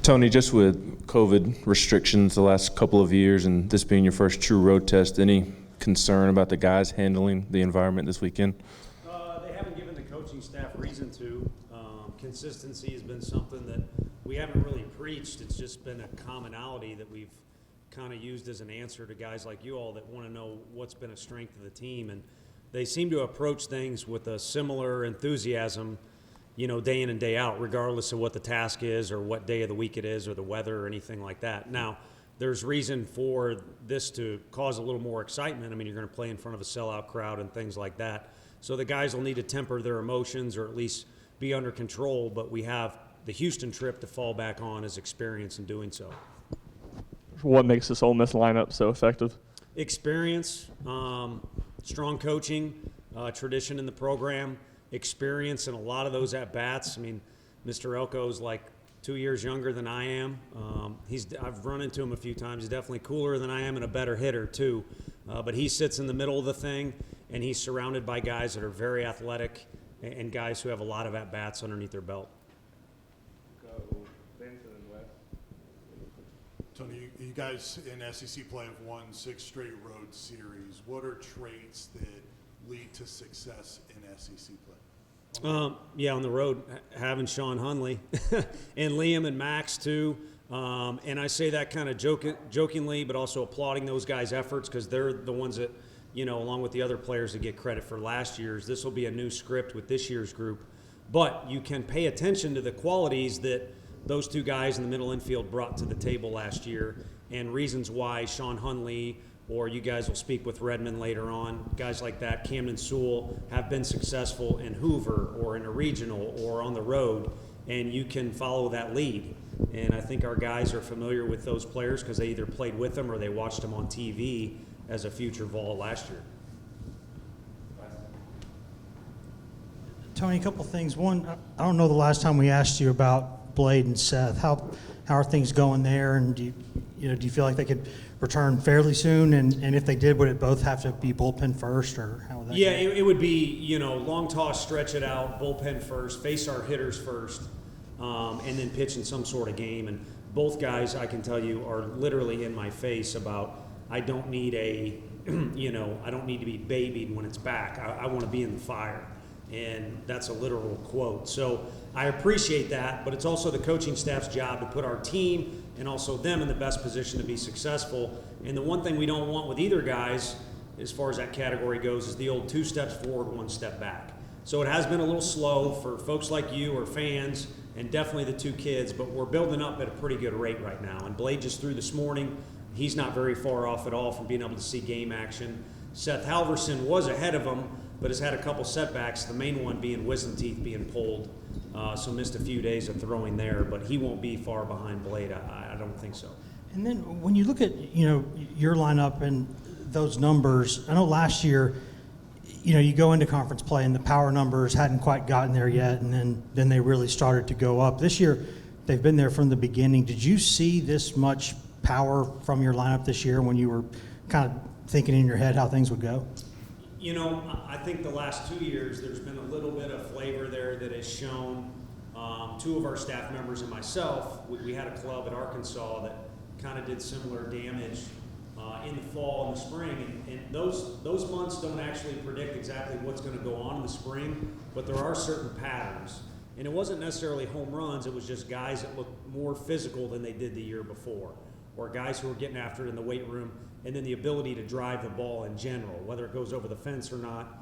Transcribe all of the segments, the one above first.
Tony, just with COVID restrictions the last couple of years and this being your first true road test, any concern about the guys handling the environment this weekend? They haven't given the coaching staff reason to. Consistency has been something that we haven't really preached. It's just been a commonality that we've kind of used as an answer to guys like you all that want to know what's been a strength of the team. And they seem to approach things with a similar enthusiasm, day in and day out, regardless of what the task is or what day of the week it is or the weather or anything like that. Now, there's reason for this to cause a little more excitement. I mean, you're going to play in front of a sellout crowd and things like that. So the guys will need to temper their emotions or at least be under control, but we have the Houston trip to fall back on as experience in doing so. What makes this Ole Miss lineup so effective? Experience, strong coaching, tradition in the program, experience in a lot of those at-bats. I mean, Mr. Elko's like 2 years younger than I am. I've run into him a few times. He's definitely cooler than I am and a better hitter too. But he sits in the middle of the thing, and he's surrounded by guys that are very athletic and guys who have a lot of at-bats underneath their belt. Tony, you guys in SEC play have won 6 straight road series. What are traits that lead to success in SEC play? On the road, having Sean Hunley and Liam and Max too. And I say that kind of jokingly, but also applauding those guys' efforts because they're the ones that, along with the other players that get credit for last year's. This will be a new script with this year's group. But you can pay attention to the qualities that those two guys in the middle infield brought to the table last year and reasons why Sean Hunley, or you guys will speak with Redmond later on, guys like that, Camden Sewell, have been successful in Hoover or in a regional or on the road, and you can follow that lead. And I think our guys are familiar with those players because they either played with them or they watched them on TV as a future Vol last year. Tony, a couple things. One, I don't know the last time we asked you about Blade and Seth. How are things going there? And do you feel like they could return fairly soon? And if they did, would it both have to be bullpen first, or how would that go? It would be, long toss, stretch it out, bullpen first, face our hitters first, and then pitch in some sort of game. And both guys, I can tell you, are literally in my face about I don't need I don't need to be babied when it's back. I want to be in the fire. And that's a literal quote. So I appreciate that, but it's also the coaching staff's job to put our team and also them in the best position to be successful. And the one thing we don't want with either guys, as far as that category goes, is the old 2 steps forward, 1 step back. So it has been a little slow for folks like you or fans, and definitely the 2 kids, but we're building up at a pretty good rate right now. And Blade just threw this morning. He's not very far off at all from being able to see game action. Seth Halverson was ahead of him, but has had a couple setbacks, the main one being wisdom teeth being pulled, so missed a few days of throwing there, but he won't be far behind Blade, I don't think so. And then when you look at, your lineup and those numbers, I know last year, you go into conference play and the power numbers hadn't quite gotten there yet, and then they really started to go up. This year, they've been there from the beginning. Did you see this much power from your lineup this year when you were kind of thinking in your head how things would go? I think the last 2 years there's been a little bit of flavor there that has shown 2 of our staff members and myself. We had a club at Arkansas that kind of did similar damage in the fall and the spring, and those months don't actually predict exactly what's going to go on in the spring, but there are certain patterns. And it wasn't necessarily home runs, it was just guys that looked more physical than they did the year before, or guys who were getting after it in the weight room, and then the ability to drive the ball in general, whether it goes over the fence or not.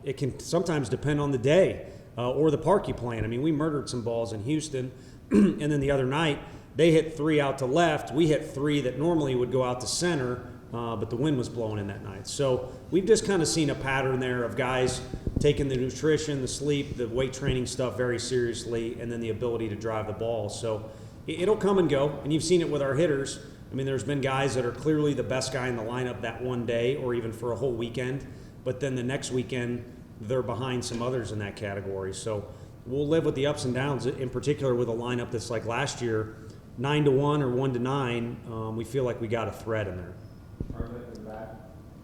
It can sometimes depend on the day or the park you play in. I mean, we murdered some balls in Houston, and then the other night, they hit 3 out to left. We hit 3 that normally would go out to center, but the wind was blowing in that night. So we've just kind of seen a pattern there of guys taking the nutrition, the sleep, the weight training stuff very seriously, and then the ability to drive the ball. So it'll come and go, and you've seen it with our hitters. I mean, there's been guys that are clearly the best guy in the lineup that one day or even for a whole weekend, but then the next weekend they're behind some others in that category. So we'll live with the ups and downs, in particular with a lineup that's like last year, 9-1 or 1-9. We feel like we got a thread in there.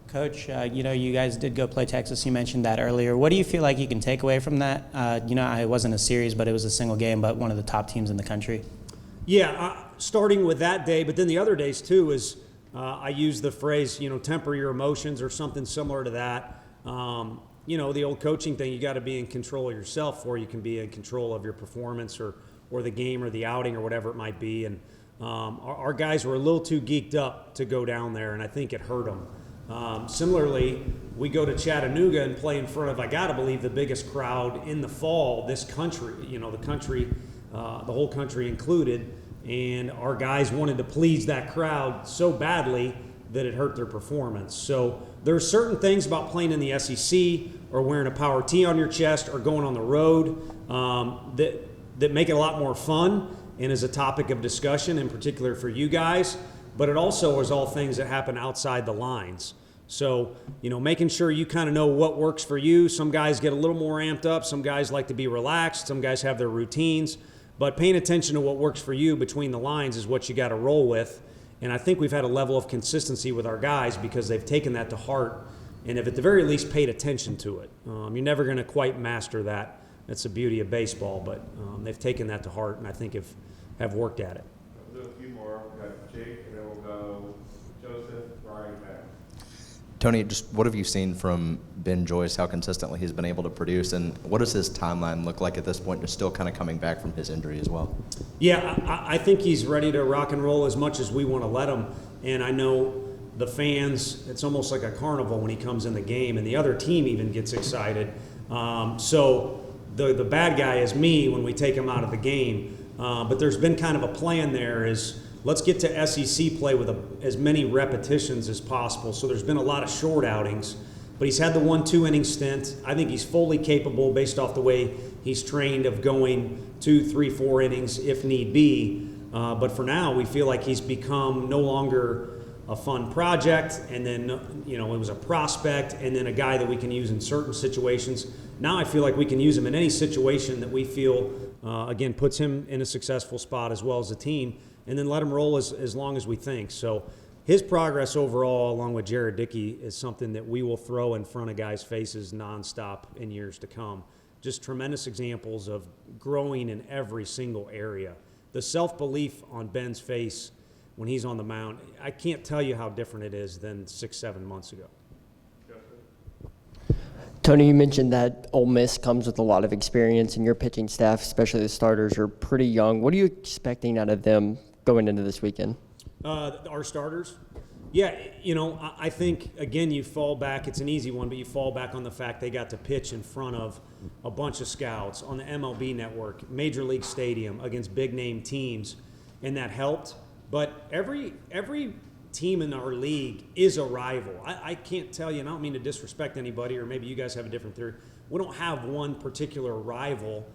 Coach, you guys did go play Texas. You mentioned that earlier. What do you feel like you can take away from that? It wasn't a series, but it was a single game, but one of the top teams in the country. Yeah, starting with that day, but then the other days too is I use the phrase, temper your emotions or something similar to that. The old coaching thing, you got to be in control of yourself before you can be in control of your performance or the game or the outing or whatever it might be. And our guys were a little too geeked up to go down there, and I think it hurt them. Similarly, we go to Chattanooga and play in front of, I got to believe, the biggest crowd in the fall, this country, the whole country included. And our guys wanted to please that crowd so badly that it hurt their performance. So there's certain things about playing in the SEC or wearing a power tee on your chest or going on the road that make it a lot more fun and is a topic of discussion, in particular for you guys. But it also is all things that happen outside the lines. So, making sure you kind of know what works for you. Some guys get a little more amped up. Some guys like to be relaxed. Some guys have their routines. But paying attention to what works for you between the lines is what you got to roll with. And I think we've had a level of consistency with our guys because they've taken that to heart and have at the very least paid attention to it. You're never going to quite master that. That's the beauty of baseball. But they've taken that to heart and I think have worked at it. We'll do a few more. We've got Jake and then we'll go Joseph, Brian, Matt. Tony, just what have you seen from Ben Joyce, how consistently he's been able to produce, and what does his timeline look like at this point, just still kind of coming back from his injury as well? Yeah, I think he's ready to rock and roll as much as we want to let him. And I know the fans, it's almost like a carnival when he comes in the game, and the other team even gets excited. So the bad guy is me when we take him out of the game. But there's been kind of a plan there is let's get to SEC play with as many repetitions as possible. So there's been a lot of short outings, but he's had the 1-2 inning stint. I think he's fully capable based off the way he's trained of going 2, 3, 4 innings if need be. But for now, we feel like he's become no longer a fun project, and then, it was a prospect, and then a guy that we can use in certain situations. Now I feel like we can use him in any situation that we feel, again, puts him in a successful spot as well as the team, and then let him roll as long as we think. So his progress overall, along with Jared Dickey, is something that we will throw in front of guys' faces nonstop in years to come. Just tremendous examples of growing in every single area. The self-belief on Ben's face when he's on the mound, I can't tell you how different it is than 6-7 months ago. Tony, you mentioned that Ole Miss comes with a lot of experience, and your pitching staff, especially the starters, are pretty young. What are you expecting out of them going into this weekend? Our starters? Yeah, I think, again, you fall back. It's an easy one, but you fall back on the fact they got to pitch in front of a bunch of scouts on the MLB network, Major League Stadium, against big-name teams, and that helped. But every team in our league is a rival. I can't tell you, and I don't mean to disrespect anybody, or maybe you guys have a different theory. We don't have one particular rival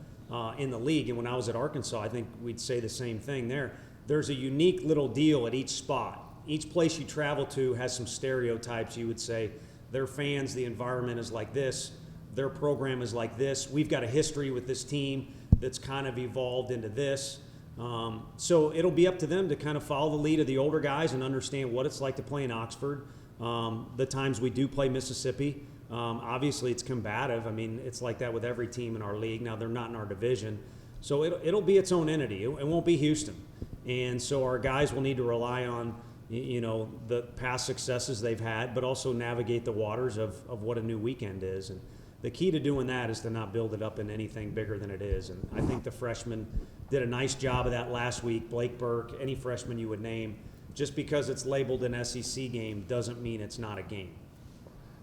in the league, and when I was at Arkansas, I think we'd say the same thing there. There's a unique little deal at each spot. Each place you travel to has some stereotypes. You would say their fans, the environment is like this, their program is like this. We've got a history with this team that's kind of evolved into this. So it'll be up to them to kind of follow the lead of the older guys and understand what it's like to play in Oxford. The times we do play Mississippi, obviously it's combative. I mean, it's like that with every team in our league. Now they're not in our division. So it'll be its own entity. It won't be Houston. And so our guys will need to rely on, the past successes they've had, but also navigate the waters of what a new weekend is. And the key to doing that is to not build it up in anything bigger than it is. And I think the freshmen did a nice job of that last week. Blake Burke, any freshman you would name, just because it's labeled an SEC game doesn't mean it's not a game.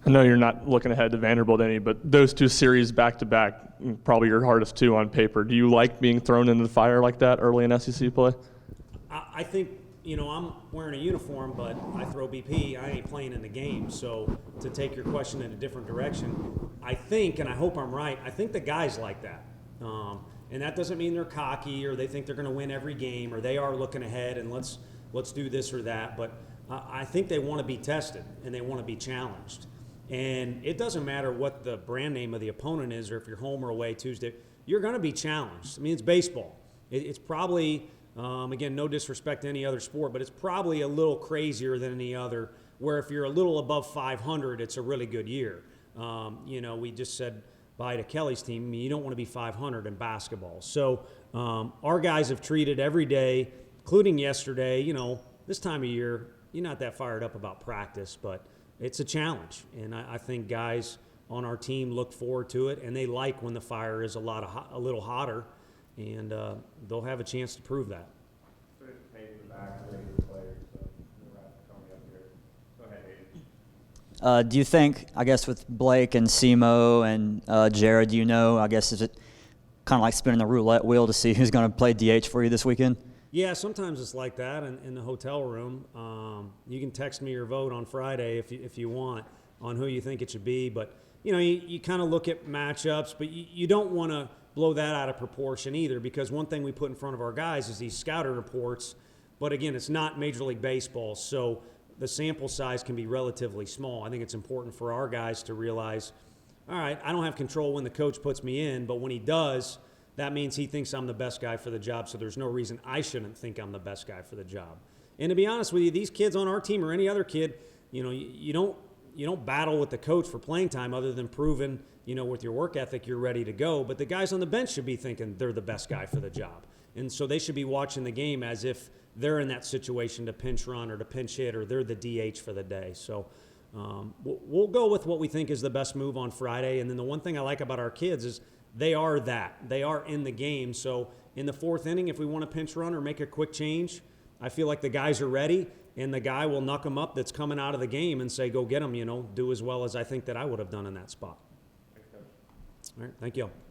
I know you're not looking ahead to Vanderbilt any, but those two series back-to-back, probably your hardest two on paper. Do you like being thrown into the fire like that early in SEC play? I think, I'm wearing a uniform, but I throw BP. I ain't playing in the game. So to take your question in a different direction, I think, and I hope I'm right, I think the guys like that. And that doesn't mean they're cocky or they think they're going to win every game or they are looking ahead and let's do this or that. But I think they want to be tested and they want to be challenged. And it doesn't matter what the brand name of the opponent is or if you're home or away Tuesday, you're going to be challenged. I mean, it's baseball. It's probably, again, no disrespect to any other sport, but it's probably a little crazier than any other, where if you're a little above 500, it's a really good year. We just said bye to Kelly's team. I mean, you don't want to be 500 in basketball. So our guys have treated every day, including yesterday. This time of year, you're not that fired up about practice, but it's a challenge. And I think guys on our team look forward to it, and they like when the fire is a little hotter, and they'll have a chance to prove that. So it's Hayden in the back, the regular players, so we'll wrap Tony up here. Go ahead, Hayden. Do you think, I guess, with Blake and Simo and Jared, I guess, is it kind of like spinning the roulette wheel to see who's going to play DH for you this weekend? Yeah, sometimes it's like that in the hotel room. You can text me your vote on Friday if you want on who you think it should be. But, you kind of look at matchups, but you don't want to blow that out of proportion either, because one thing we put in front of our guys is these scouting reports. But, again, it's not Major League Baseball, so the sample size can be relatively small. I think it's important for our guys to realize, all right, I don't have control when the coach puts me in, but when he does, that means he thinks I'm the best guy for the job, so there's no reason I shouldn't think I'm the best guy for the job. And to be honest with you, these kids on our team or any other kid, you don't battle with the coach for playing time other than proving, with your work ethic you're ready to go. But the guys on the bench should be thinking they're the best guy for the job. And so they should be watching the game as if they're in that situation to pinch run or to pinch hit, or they're the DH for the day. So we'll go with what we think is the best move on Friday. And then the one thing I like about our kids is they are in the game. So in the fourth inning, if we want to pinch run or make a quick change, I feel like the guys are ready, and the guy will knock them up that's coming out of the game and say, go get them, do as well as I think that I would have done in that spot. Thanks, Coach. All right, thank you.